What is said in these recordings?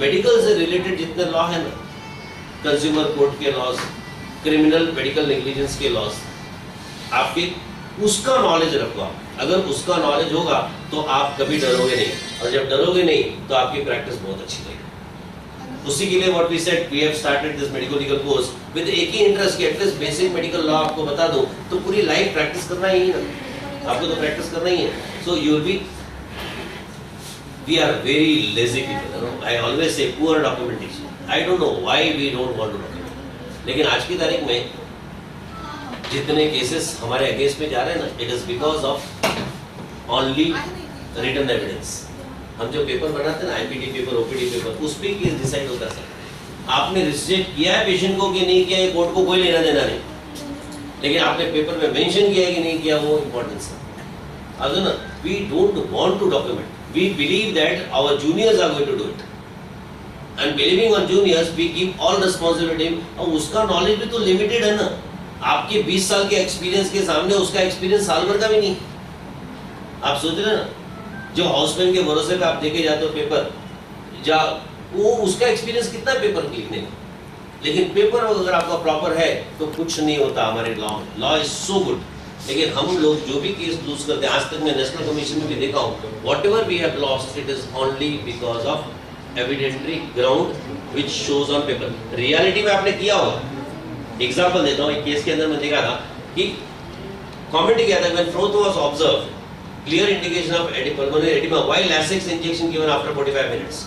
Medical से related जितने law है ना, कंज्यूमर कोर्ट के लॉज, क्रिमिनल मेडिकल नेग्लिजेंस के लॉज, आपके उसका नॉलेज रखो आप। अगर उसका नॉलेज होगा तो आप कभी डरोगे नहीं, और जब डरोगे नहीं तो आपकी प्रैक्टिस बहुत अच्छी रहेगी। उसी के लिए what we said, we have started this medical legal course with एक ही इंटरेस्ट कि एटलीस्ट बेसिक मेडिकल लॉ आपको बता दो, तो पूरी लाइफ प्रैक्टिस करना ही ना, आपको तो प्रैक्टिस करना ही है। So you will be, we are very lazy people, you know, I always say poor documentation, I don't know why we don't want to document. लेकिन आज की तारीख में जितने केसेस हमारे अगेंस्ट में जा रहे हैं ना, it is because of only written evidence. हम जो पेपर बनाते हैं ना, आईपीडी पेपर, ओपीडी पेपर, उस पे केस डिसाइड होता है सर। आपने रिस्ट्रिक्ट किया है पेशेंट को कि नहीं किया, ये कोर्ट को कोई लेना देना नहीं, लेकिन आपने पेपर में मेंशन किया है कि नहीं किया, वो इम्पोर्टेंस है। अगर ना, we don't want to document, we believe that our juniors are going to do it, and believing on juniors we give all responsibility. और उसका नॉलेज भी तो लिमिटेड है ना, आपके 20 साल के एक्सपीरियंस के सामने उसका एक्सपीरियंस साल भर का भी नहीं। आप सोच रहे हैं ना, जो हाउसमैन के भरोसे पे आप देके जाते हो पेपर, वो उसका एक्सपीरियंस कितना है पेपर लिखने का, लेकिन पेपर अगर आपका प्रॉपर है तो कुछ नहीं होता। हमारे लॉ इज सो गुड, लेकिन हम लोग जो भी केस लूज करते हैं, आज तक मैं नेशनल कमीशन में भी देखा हूँ, whatever we have lost it is only because of evidentiary ground which shows on paper. Reality में आपने किया होगा। एग्जाम्पल देता हूँ, एक केस के अंदर मैं देखा था कि कमेंट किया था, when froth was observed, clear indication of pulmonary oedema while Lasix injection given after 45 minutes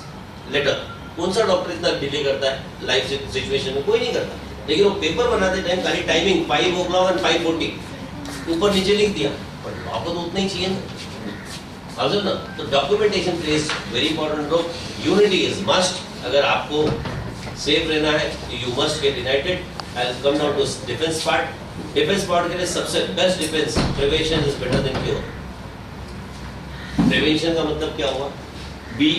later. कौन सा डॉक्टर इतना डिले करता है लाइफ सिचुएशन में? कोई नहीं करता, लेकिन वो पेपर बनाते टाइम खाली टाइमिंग 5 o'clock and 5:40 ऊपर नीचे लिख दिया, पर आपको तो उतना ही चाहिए ना। समझो ना, तो documentation plays very important role. Unity is must. अगर आपको सेफ रहना है you must get united. I'll come down to defense part. Defense part के लिए सबसे best defence, prevention is better than cure. Prevention का मतलब क्या हुआ? Be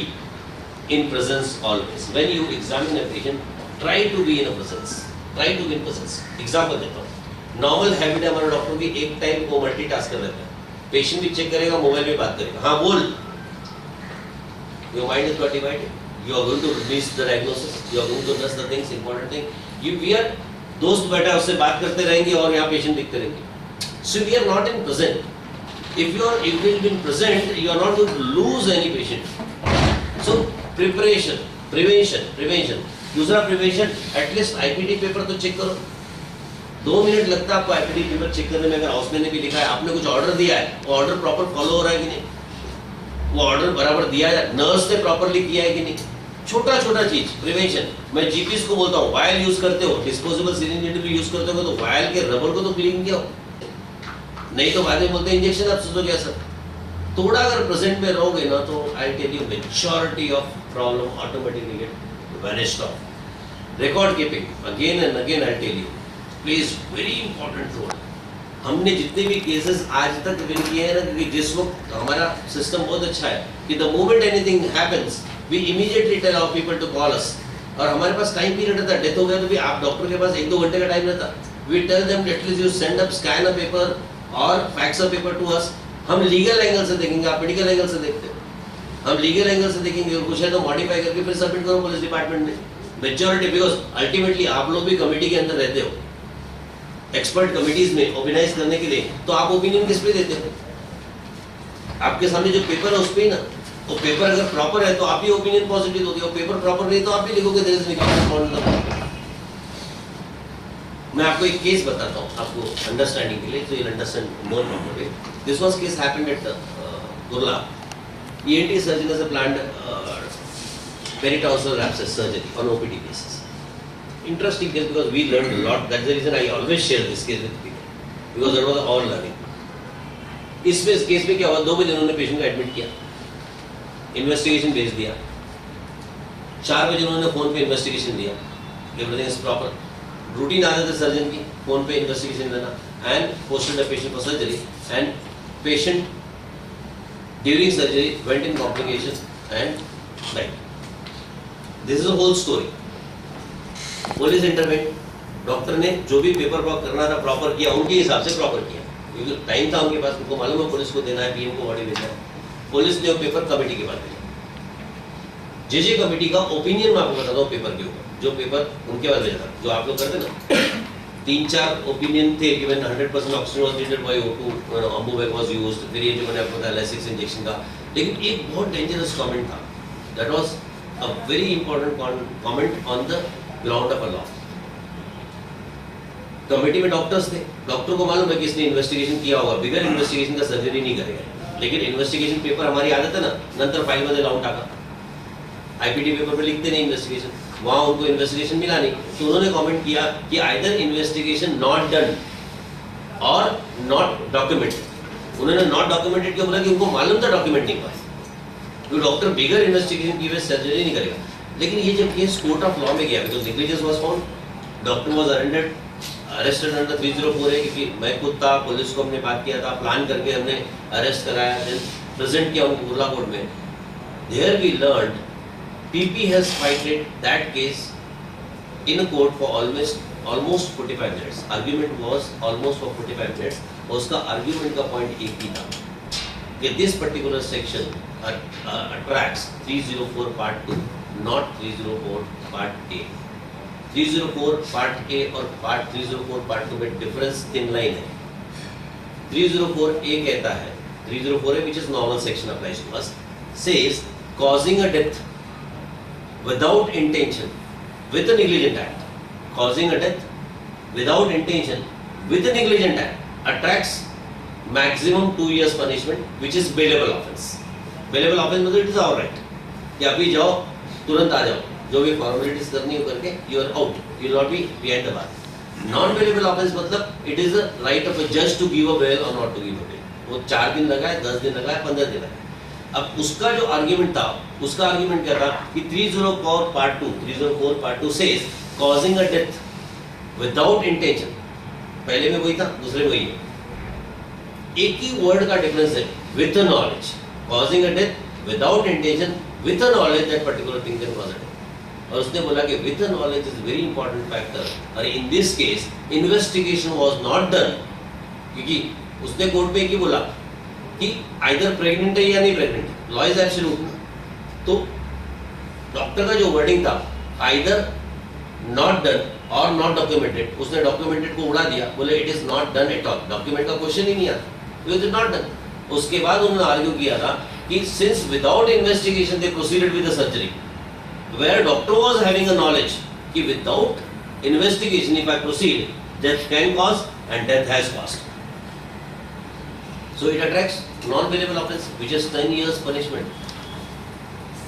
in presence always. When you examine a patient, try to be in a presence. Try to be in presence. Example देता हूँ। Normal habit है हमारे doctor की, एक टाइम को मल्टीटास्कर रहता है। पेशेंट भी चेक करेगा, मोबाइल में बात करेगा। हाँ बोल। Your mind is not divided. You are going to miss the diagnosis. You are going to miss the things, important thing. We are दोस्त बैठा उससे बात करते रहेंगे और यहाँ पेशेंट दिखते रहेंगे। So we are not in present. If you will be in present, you are not going to lose any patient. So preparation, prevention. दूसरा प्रिवेंशन, एटलीस्ट आईपीडी पेपर तो चेक करो। 2 मिनट लगता है आपको आईपीडी पेपर चेक करने में। अगर houseman ने भी लिखा है, आपने कुछ ऑर्डर दिया है, वो ऑर्डर प्रॉपर फॉलो हो रहा है कि नहीं, वो ऑर्डर बराबर दिया है, नर्स ने प्रॉपरली किया है कि नहीं। छोटा छोटा चीज प्रिवेंशन। मैं जीपीस को बोलता हूँ, वायल यूज करते हो, डिस्पोजेबल सिरिंज भी यूज करते हो, तो वायल के रबर को तो क्लीन किया हो, नहीं तो बाद में बोलते हैं इंजेक्शन अब सुधर गया सर। थोड़ा अगर प्रेजेंट में रहोगे ना, तो I tell you majority of problem automatically get vanished off. Record keeping, again and again I tell you, please very important role. हमने जितने भी केसेस आज तक विन किए हैं ना, क्योंकि जिस वक्त हमारा सिस्टम बहुत अच्छा है कि the moment anything happens we immediately tell our people to call us। और हमारे पास टाइम पीरियड रहता है, डेथ हो गया तो भी आप डॉक्टर के पास 1-2 घंटे का टाइम रहता। we tell them at least you send up scan a paper or fax a paper to us। हम लीगल एंगल से देखेंगे, आप मेडिकल एंगल से देखते हैं। हम लीगल एंगल से देखेंगे और कुछ है तो मॉडिफाई करके फिर सबमिट करो पुलिस डिपार्टमेंट में। मेजॉरिटी, बिकॉज अल्टीमेटली आप लोग भी कमेटी के अंदर रहते हो, एक्सपर्ट कमिटीज में ऑर्गेनाइज करने के लिए, तो आप ओपिनियन किस पे देते हो? आपके सामने जो पेपर है उस पे ही ना। तो पेपर अगर प्रॉपर है तो आप ही ओपिनियन पॉजिटिव होगी, और पेपर प्रॉपर नहीं तो आप भी लिखोगे देयर इज निकाल। मैं आपको एक केस बताता हूँ आपको अंडरस्टैंडिंग के लिए, so you'll understand more properly. This was case happened at Kurla. ENT surgeon has planned peritonsillar abscess surgery on OPD cases. Interesting case because we learned a lot. That's the reason I always share this case with people because that was all learning. इसमें इस case में क्या हुआ, 2 बजे उन्होंने patient को admit किया, investigation भेज दिया, 4 बजे उन्होंने फोन पे इन्वेस्टिगेशन दिया, एवरीथिंग इज प्रॉपर। रूटीन आदत है सर्जन की फोन पे इन्वेस्टिगेशन देना, and posted the patient for surgery, and patient during surgery went in complication and died. This is the whole story. Police intervened, doctor ने जो भी paper work करना था प्रॉपर किया, उनके हिसाब से प्रॉपर किया, क्योंकि टाइम था उनके पास, उनको मालूम है पुलिस को देना है, पीएम को बॉडी देना है। पुलिस ने वो पेपर कमेटी के पास दिया। जे कमेटी का ओपिनियन मैं आपको बताता हूँ पेपर के ऊपर, जो पेपर उनके बाद भेजा था, जो आप लोग करते ना, 3-4 ओपिनियन थे कि 100% oxygen was needed by O2, Ambu bag was used, फिर ये जो मैंने आपको बताया Lasix इंजेक्शन का। लेकिन एक बहुत डेंजरस कमेंट था, that was a very important comment on the ground of a law. Committee में डॉक्टर्स थे, डॉक्टर को मालूम है कि इसने इन्वेस्टिगेशन किया होगा, बिगर इन्वेस्टिगेशन का सर्जरी नहीं करेगा, लेकिन इन्वेस्टिगेशन पेपर हमारी आदत है ना, नंतर फाइल मध्ये लावून टाका, आईपीटी पेपर पे लिखते नहीं इन्वेस्टिगेशन, वहां उनको इन्वेस्टिगेशन मिला नहीं, तो उन्होंने कमेंट किया कि आइदर इन्वेस्टिगेशन नॉट डन और नॉट डॉक्यूमेंटेड। उन्होंने नॉट डॉक्यूमेंटेड क्यों बोला कि उनको मालूम था डॉक्यूमेंट नहीं हुआ है, क्योंकि डॉक्टर बिगर इन्वेस्टिगेशन की वजह सर्जरी नहीं करेगा। लेकिन ये जब केस कोर्ट ऑफ लॉ में गया, because negligence was found, doctor was arrested under 304 है, क्योंकि मैं खुद था, पुलिस को हमने बात किया था, प्लान करके हमने अरेस्ट कराया, देन प्रेजेंट किया उनको कुर्ला कोर्ट में। There we learned PP has fighted that case in a court for almost 45 minutes. Argument was almost for 45 minutes. और उसका argument का point एक ही था कि this particular section attracts 304 part 2, not 304 part A. 304 part A और part 304 part 2 में difference thin line है। 304 A कहता है, 304 A which is normal section applies to us, says causing a death without intention with a negligent act, causing a death without intention with a negligent act attracts maximum 2 years punishment, which is bailable offence. Bailable offence मतलब it is all right कि अभी जाओ तुरंत आ जाओ, जो भी formalities करनी हो करके you are out, you will not be behind the bar. Non bailable offence मतलब it is a right of a judge to give a bail or not to give a bail. वो 4 दिन लगाए, 10 दिन लगाए, 15 दिन लगाए। अब उसका जो आर्ग्यूमेंट था, उसका आर्ग्यूमेंट क्या था कि 304 part 2 says causing a death without intention। पहले में वही था, दूसरे में वही है, एक ही वर्ड का डिफरेंस है, with a knowledge, causing a death without intention with a knowledge that particular thing can cause a death। और उसने बोला कि with a knowledge is very important factor, और in this case investigation was not done, क्योंकि उसने court पे एक ही बोला कि आइदर प्रेग्नेंट है या नहीं प्रेग्नेंट, लॉ इज एब्सोल्यूट। तो डॉक्टर का जो वर्डिंग था आइदर नॉट डन और नॉट डॉक्यूमेंटेड, उसने डॉक्यूमेंटेड को उड़ा दिया, बोले it is not done at all, document का क्वेश्चन ही नहीं आता, इट इज नॉट डन। उसके बाद उन्होंने आर्ग्यू किया था कि since without investigation they proceeded with the surgery, where doctor was having a knowledge कि without investigation if I proceed death can cause and death has caused. So it attracts non-bailable offence, which is 10 years punishment.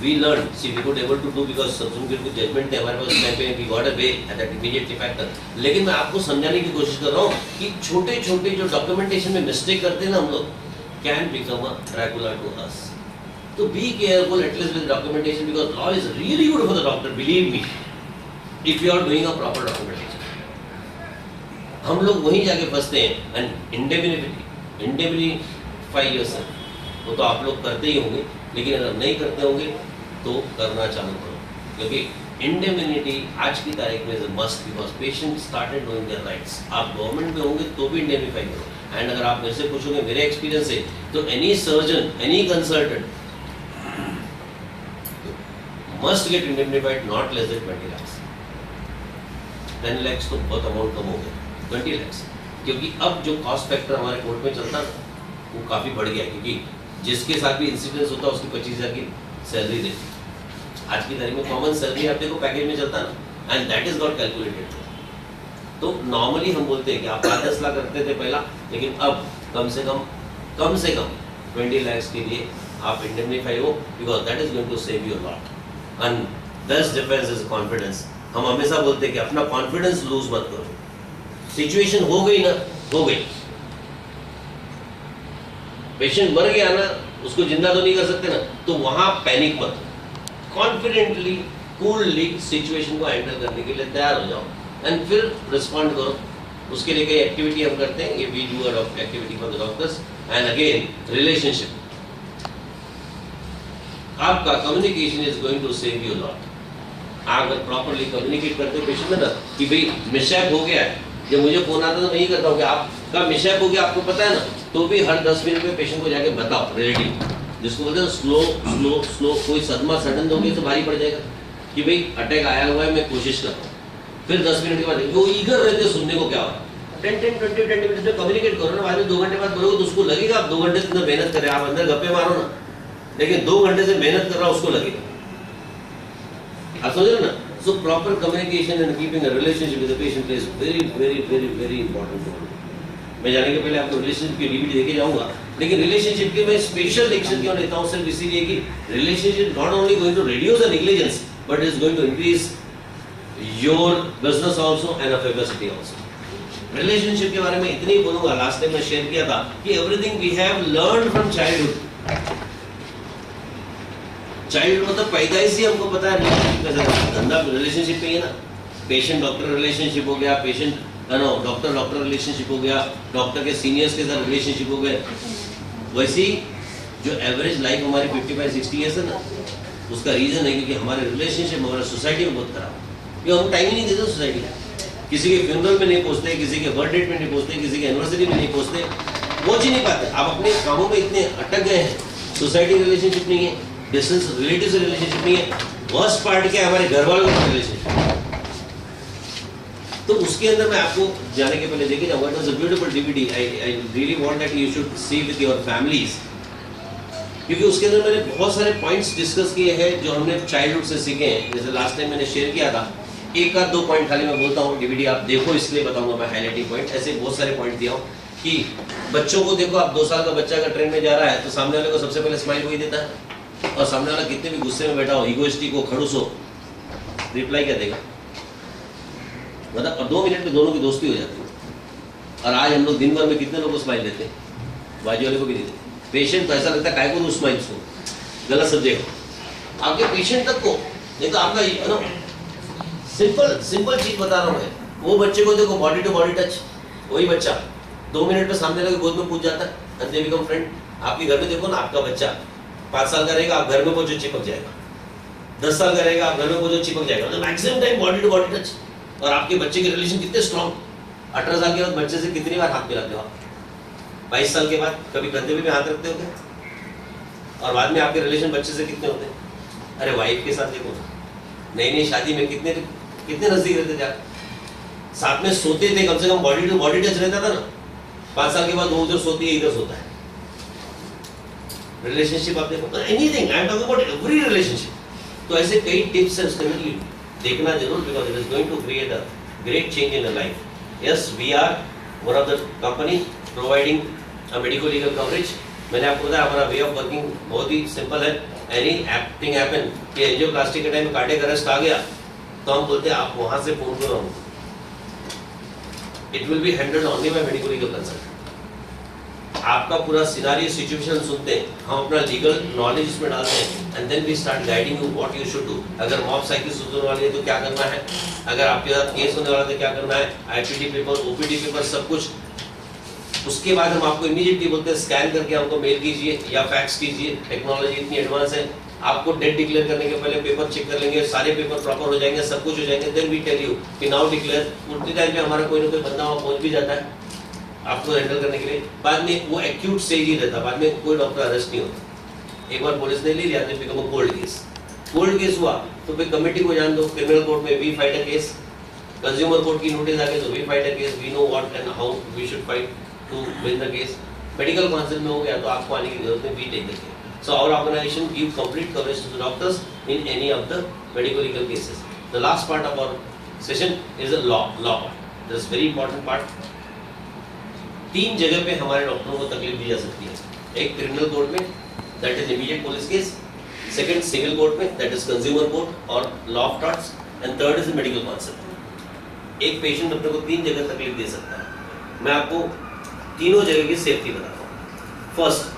We learned, see we could able to do because Supreme Court की judgment थे हमारे पास उस time पे, we got a bail at that immediate effect। लेकिन मैं आपको समझाने की कोशिश कर रहा हूँ कि छोटे-छोटे जो डॉक्यूमेंटेशन में मिस्टेक करते हैं ना हम लोग, can become a Dracula to us। तो be careful at least with documentation because law is really good for the doctor, believe me, if you are doing a proper documentation। हम लोग वहीं जाके फंसते हैं and indemnify yourself, वो तो आप लोग करते ही होंगे, लेकिन अगर नहीं करते होंगे तो करना चालू करो, क्योंकि इंडेमिनिटी आज की तारीख में is a must because patient started knowing their rights. आप गवर्नमेंट में होंगे तो भी इंडेमिफाई करो। एंड अगर आप मेरे से पूछोगे मेरे एक्सपीरियंस से, तो any surgeon, any consultant must get indemnified not less than 20 lakhs। 10 lakhs तो बहुत अमाउंट कम हो गया, 20 lakhs, क्योंकि अब जो कॉस्ट फैक्टर हमारे कोर्ट में चलता है वो काफ़ी बढ़ गया, क्योंकि जिसके साथ भी इंसिडेंस होता है उसकी 25,000 की सैलरी देती। आज की तारीख में कॉमन सैलरी आप देखो पैकेज में चलता है ना, and that is not calculated. तो नॉर्मली हम बोलते हैं कि आप 10 लाख रखते थे पहला, लेकिन अब कम से कम 20 lakhs के लिए आप इंडेमनिफाई हो, because that is going to save you lot. And this difference is confidence. हम हमेशा बोलते हैं कि अपना कॉन्फिडेंस लूज मत करो। सिचुएशन हो गई ना, हो गई, पेशेंट मर गया ना, उसको जिंदा तो नहीं कर सकते ना, तो वहां पैनिक मत, कॉन्फिडेंटली कूलली सिचुएशन को हैंडल करने के लिए तैयार हो जाओ एंड फिर रिस्पॉन्ड करो। उसके लिए कई एक्टिविटी हम करते हैं, ये we do a activity for the doctors. And again relationship, आपका communication is going to save you lot. अगर प्रॉपरली कम्युनिकेट करते हो पेशेंट ना कि भाई मिसहैप हो गया है, जब मुझे फोन आता तो मैं ही करता हूँ कि आपका मिसहैप हो गया, आपको पता है ना, तो भी हर 10 मिनट में पेशेंट को जाके बताओ रिलेटिव जिसको बोलते हैं स्लो स्लो स्लो, कोई सदमा सडन दोगे तो भारी पड़ जाएगा कि भाई अटैक आया हुआ है, मैं कोशिश कर रहा हूँ। फिर 10 मिनट के बाद वो ईगर रहते सुनने को क्या हो रहा है, 10 मिनट में कम्युनिकेट करो ना, बाद में 2 घंटे बाद बोलोगे तो उसको लगेगा आप 2 घंटे से अंदर मेहनत कर रहे हैं, आप अंदर गप्पे मारो ना, लेकिन 2 घंटे से मेहनत कर रहा उसको लगेगा। आप समझ रहे ना? So proper communication and keeping a relationship with the patient is very very very very important. मैं जाने के पहले आपको रिलेशनशिप की डीवीडी देके जाऊंगा, लेकिन रिलेशनशिप के मैं स्पेशल लेक्चर क्यों लेता हूं सिर्फ इसीलिए कि relationship not only going to reduce the negligence but is going to increase your business also and efficiency also. Relationship के बारे में इतने ही बोलूंगा, लास्ट टाइम मैं शेयर किया था कि everything we have learned from childhood. Childhood मतलब पैदाइश ही हमको पता है, धंधा रिलेशनशिप पे ही है ना। पेशेंट डॉक्टर रिलेशनशिप हो गया, पेशेंट डॉक्टर डॉक्टर रिलेशनशिप हो गया, डॉक्टर के सीनियर्स के साथ रिलेशनशिप हो गए। वैसे जो एवरेज लाइफ हमारी 55-60 ईयर्स है ना, उसका रीजन है क्योंकि हमारे रिलेशनशिप हमारे सोसाइटी में बहुत खराब है, क्योंकि हम टाइम ही नहीं देते सोसाइटी। किसी के फ्यूनरल में नहीं पहुंचते, किसी के बर्थ डेट में नहीं पहुंचते, किसी के एनिवर्सरी में नहीं पहुंचते, पहुंच ही नहीं पाते। आप अपने कामों में इतने अटक गए हैं, सोसाइटी रिलेशनशिप नहीं है, डिस्टेंस रिलेटिव से रिलेशनशिप नहीं है, वर्स्ट पार्ट क्या है हमारे घर वालों का रिलेशनशिप। तो उसके अंदर मैं आपको जाने के पहले देखे जाऊंगा, it was a beautiful DVD, I really want that you should see with your families, क्योंकि उसके अंदर मैंने बहुत सारे पॉइंट्स डिस्कस किए हैं जो हमने चाइल्डहुड से सीखे हैं। जैसे लास्ट टाइम मैंने शेयर किया था, एक आध 2 पॉइंट खाली मैं बोलता हूँ, डीवीडी आप देखो इसलिए बताऊंगा मैं हाईलाइटिंग पॉइंट। ऐसे बहुत सारे पॉइंट दिया हूँ कि बच्चों को देखो, आप 2 साल का बच्चा अगर ट्रेन में जा रहा है तो सामने वाले को सबसे पहले स्माइल वही देता है, और सामने वाला कितने भी गुस्से में बैठा हो, इगोइस्टिक हो, खड़ूस हो, रिप्लाई क्या देगा, मतलब। और 2 मिनट में दोनों की दोस्ती हो जाती है। और आज हम लोग दिन भर में कितने लोगों को स्माइल देते हैं, बाजू वाले को भी देते। पेशेंट तो ऐसा लगता है काय को स्माइल को गलत सब्जेक्ट आपके पेशेंट तक को, नहीं तो आपका सिंपल चीज बता रहा हूँ मैं। वो बच्चे को देखो, बॉडी टू बॉडी टच, वही बच्चा 2 मिनट में सामने वाले गोद में पूछ जाता है, एंड दे बिकम फ्रेंड। आपके घर में देखो ना, आपका बच्चा 5 साल का रहेगा, आप घर में पहुंचो चिपक जाएगा, 10 साल का रहेगा, आप घर में पहुंचो चिपक जाएगा, मतलब maximum time body to body touch. और आपके बच्चे के रिलेशन कितने स्ट्रॉन्ग, 18 साल के बाद बच्चे से कितनी बार हाथ मिलाते हो आप, 22 साल के बाद कभी कंधे पे हाथ रखते हो क्या? और बाद में आपके रिलेशन बच्चे से कितने होते हैं? अरे वाइफ के साथ देखो, नई शादी में कितने नजदीक रहते थे, साथ में सोते थे, कम से कम बॉडी टू बॉडी टच रहता था ना। 5 साल के बाद वो उधर सोती है, इधर सोता है। रिलेशनशिप आप देखो, anything, I am talking about every relationship. तो ऐसे कई टिप्स है, उसके लिए देखना जरूर, because it is going to create a great change in life. Yes, we are one of the company providing a medico legal coverage. मैंने आपको बताया हमारा वे ऑफ वर्किंग बहुत ही सिंपल है। एनी थिंग हैपन कि एंजियोप्लास्टी के time cardiac arrest आ गया, तो हम बोलते हैं आप वहां से फोन करो, it will be handled only by medico legal consultant. आपका पूरा सिनारियो सिचुएशन सुनते हैं, हम अपना लीगल नॉलेज इसमें डालते हैं, and then we start guiding you what you should do. अगर मॉब साइकिल होने वाली है तो क्या करना है, अगर आपके साथ केस होने वाला है तो क्या करना है, आईपीडी पेपर, ओपीडी पेपर, सब कुछ। उसके बाद हम आपको इमीडिएटली बोलते हैं स्कैन करके हमको मेल कीजिए या फैक्स कीजिए। टेक्नोलॉजी इतनी एडवांस है, आपको डेट डिक्लेयर करने के पहले पेपर चेक कर लेंगे, सारे पेपर प्रॉपर हो जाएंगे, सब कुछ हो जाएंगे, देन वी टेल यू कि नाउ डिक्लेयर। उतने टाइम पे हमारा कोई ना कोई बंदा वहाँ पहुंच भी जाता है आपको हैंडल करने के लिए। बाद में वो एक्यूट स्टेज ही रहता, बाद में कोई डॉक्टर अरेस्ट नहीं होता। एक बार पुलिस ने ले लिया तो बिकम अ कोल्ड केस हुआ तो फिर कमेटी को जान दो, क्रिमिनल कोर्ट में we fight a case, consumer court की नोटिस आ गई तो we fight a case, we know what and how we should fight to win the case. Medical council में हो गया तो आपको आने की जरूरत नहीं, we take the case. So our organization give complete coverage to the doctors in any of the medical legal cases. The last part of our session is the law part. This is very important part. 3 जगह पे हमारे डॉक्टरों को तकलीफ दी जा सकती है। एक क्रिमिनल कोर्ट में, that is immediate police case. Second civil court में, that is consumer court और law of torts. And third is the medical counsel. एक पेशेंट अपने को 3 जगह तकलीफ दे सकता है। मैं आपको तीनों जगह की सेफ्टी बताता हूँ। फर्स्ट,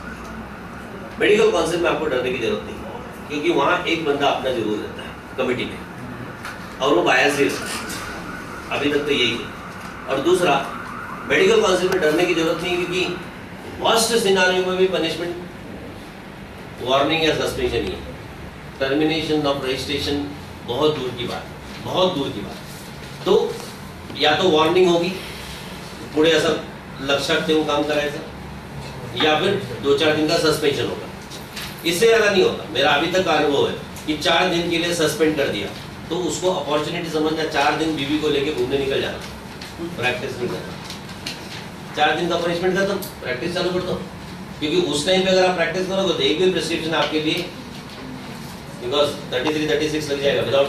मेडिकल काउंसिल में आपको डरने की जरूरत नहीं, क्योंकि वहाँ एक बंदा अपना जरूर रहता है कमेटी में, और वो बायस ही रहता है, अभी तक तो यही है। और दूसरा, मेडिकल काउंसिल में डरने की जरूरत नहीं, क्योंकि वर्स्ट सिनारियो में भी पनिशमेंट वार्निंग या सस्पेंशन ही है, टर्मिनेशन ऑफ रजिस्ट्रेशन बहुत दूर की बात, बहुत दूर की बात। तो या तो वार्निंग होगी, पुढे असं लक्षात ठेवून काम करायचं, या फिर 2-4 दिन का सस्पेंशन होगा। इससे ज्यादा नहीं होता। मेरा अभी तक का अनुभव है कि 4 दिन के लिए सस्पेंड कर दिया तो उसको अपॉर्चुनिटी समझना, 4 दिन बीवी को लेके घूमने निकल जाना, प्रैक्टिस नहीं करना। 4 दिन का पनिशमेंट खत्म, प्रैक्टिस चालू कर दो। क्योंकि उस टाइम पे अगर आप प्रैक्टिस करोगे तो एक भी प्रिस्क्रिप्शन आपके लिए बिकॉज 33-36 लग जाएगा without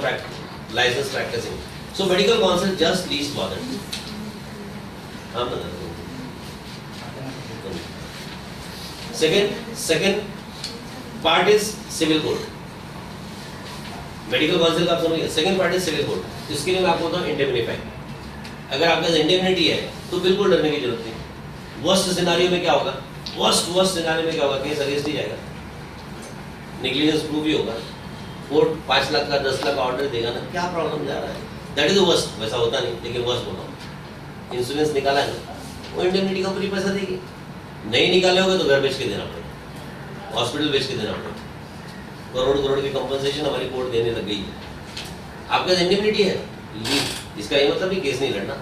license practicing. So medical council just least bothered. Second part is civil court. Medical council का आप समझिए, second part is civil court. इसके लिए मैं आपको बताऊं इंडेमनिफाई। अगर आपके पास इंडेमनिटी है तो बिल्कुल डरने की जरूरत नहीं। वर्स्ट सिनेरियो में क्या होगा, वर्स्ट सिनेरियो में क्या होगा, केस अगेंस्ट ही जाएगा, नेग्लिजेंस प्रूव ही होगा, कोर्ट 5 लाख का 10 लाख का ऑर्डर देगा ना, क्या प्रॉब्लम जा रहा है, दैट इज द वर्स्ट। वैसा होता नहीं, लेकिन वर्स्ट बोल रहा हूँ। इंश्योरेंस निकाला है वो इंडेमनिटी कंपनी पैसा देगी, नहीं निकाले होगे तो घर बेच के देना पड़ेगा, हॉस्पिटल बेच के देना पड़ेगा, करोड़ की कंपनसेशन हमारी कोर्ट देने लग गई है। आपके पास इंडेमनिटी है, लीव। इसका ये मतलब भी केस नहीं लड़ना।